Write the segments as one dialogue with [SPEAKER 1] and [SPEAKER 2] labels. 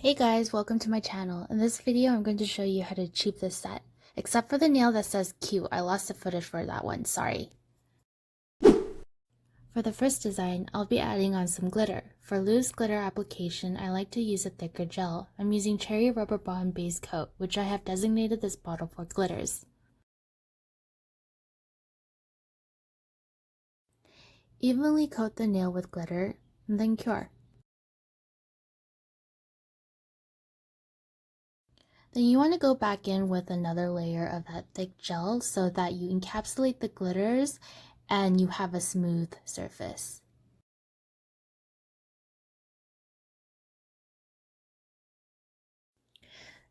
[SPEAKER 1] Hey guys, welcome to my channel. In this video, I'm going to show you how to achieve this set. Except for the nail that says cute, I lost the footage for that one, sorry. For the first design, I'll be adding on some glitter. For loose glitter application, I like to use a thicker gel. I'm using Cherry Rubber Bond base coat, which I have designated this bottle for glitters. Evenly coat the nail with glitter, and then cure. Then you want to go back in with another layer of that thick gel so that you encapsulate the glitters and you have a smooth surface.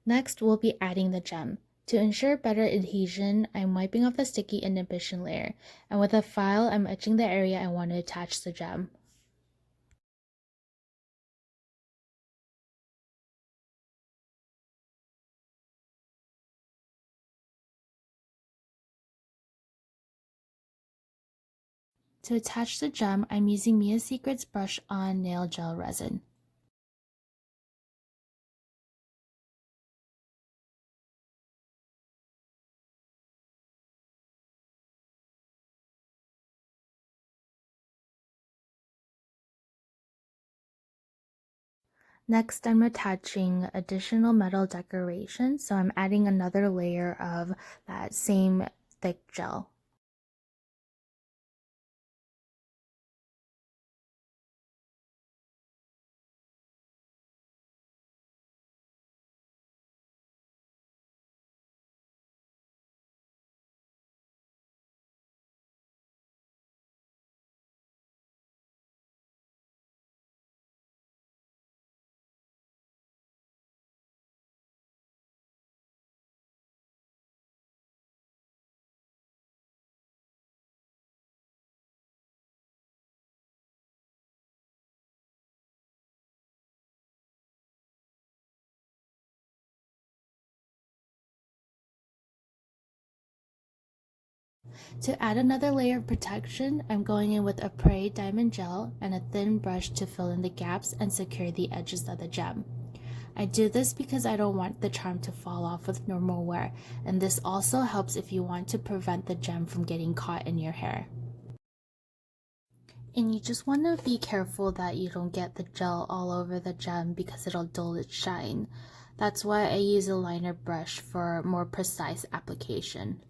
[SPEAKER 1] Next, we'll be adding the gem. To ensure better adhesion, I'm wiping off the sticky inhibition layer, and with a file, I'm etching the area I want to attach the gem. To attach the gem, I'm using Mia Secret's Brush On Nail Gel Resin. Next, I'm attaching additional metal decoration, so I'm adding another layer of that same thick gel. To add another layer of protection, I'm going in with a Prey Diamond Gel and a thin brush to fill in the gaps and secure the edges of the gem. I do this because I don't want the charm to fall off with normal wear, and this also helps if you want to prevent the gem from getting caught in your hair. And you just want to be careful that you don't get the gel all over the gem because it'll dull its shine. That's why I use a liner brush for more precise application.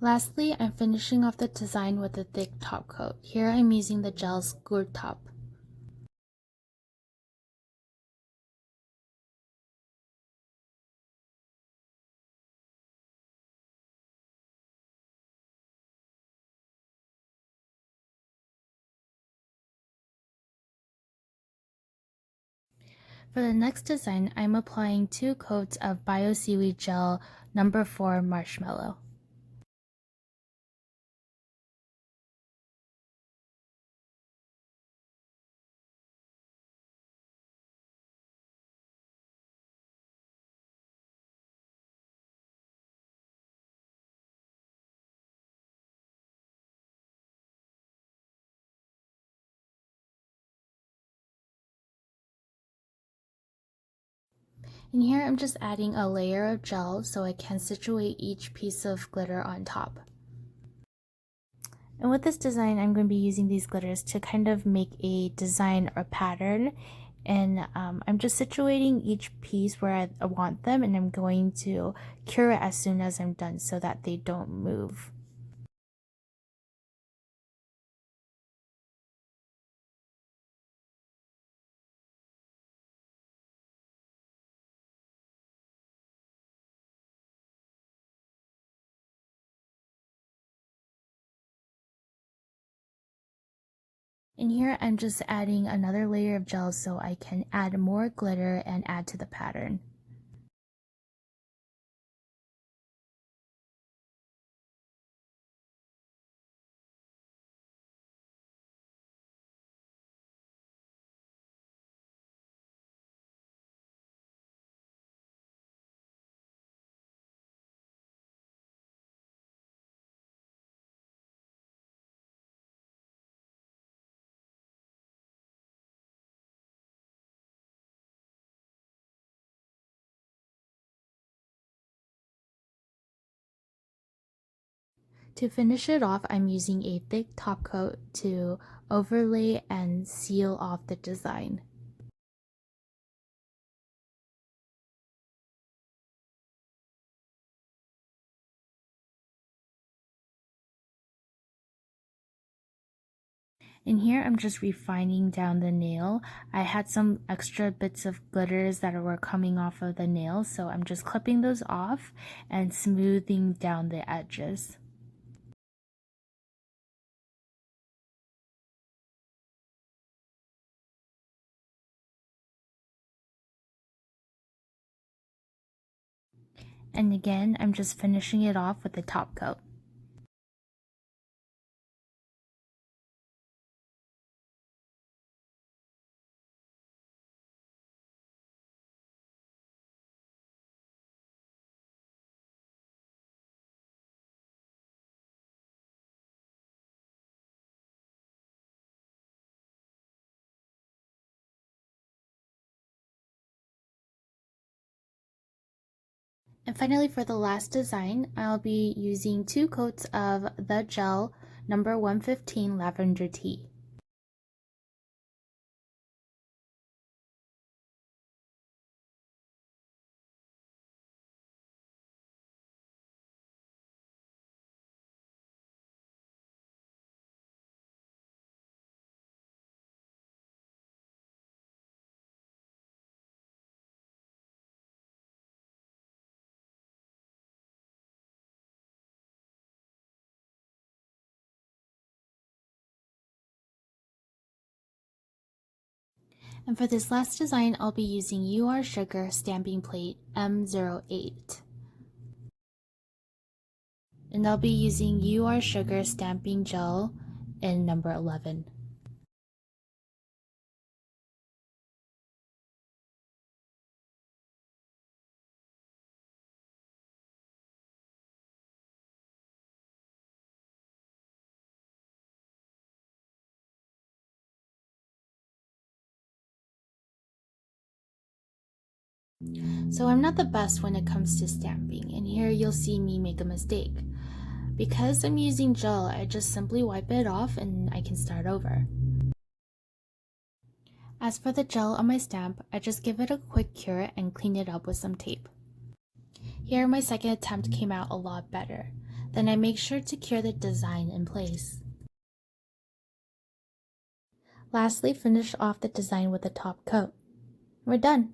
[SPEAKER 1] Lastly, I'm finishing off the design with a thick top coat. Here I'm using the gel's Gourd Top. For the next design, I'm applying 2 coats of Bio Seaweed Gel number 4 Marshmallow. And here I'm just adding a layer of gel so I can situate each piece of glitter on top. And with this design, I'm going to be using these glitters to kind of make a design or pattern. And I'm just situating each piece where I want them, and I'm going to cure it as soon as I'm done so that they don't move. And here I'm just adding another layer of gel so I can add more glitter and add to the pattern. To finish it off, I'm using a thick top coat to overlay and seal off the design. In here, I'm just refining down the nail. I had some extra bits of glitters that were coming off of the nail, so I'm just clipping those off and smoothing down the edges. And again, I'm just finishing it off with the top coat. And finally, for the last design, I'll be using 2 coats of the gel number 115 lavender tea. And for this last design, I'll be using UR Sugar stamping plate M08. And I'll be using UR Sugar stamping gel in number 11. So I'm not the best when it comes to stamping, and here you'll see me make a mistake. Because I'm using gel, I just simply wipe it off and I can start over. As for the gel on my stamp, I just give it a quick cure and clean it up with some tape. Here my second attempt came out a lot better. Then I make sure to cure the design in place. Lastly, finish off the design with a top coat. We're done!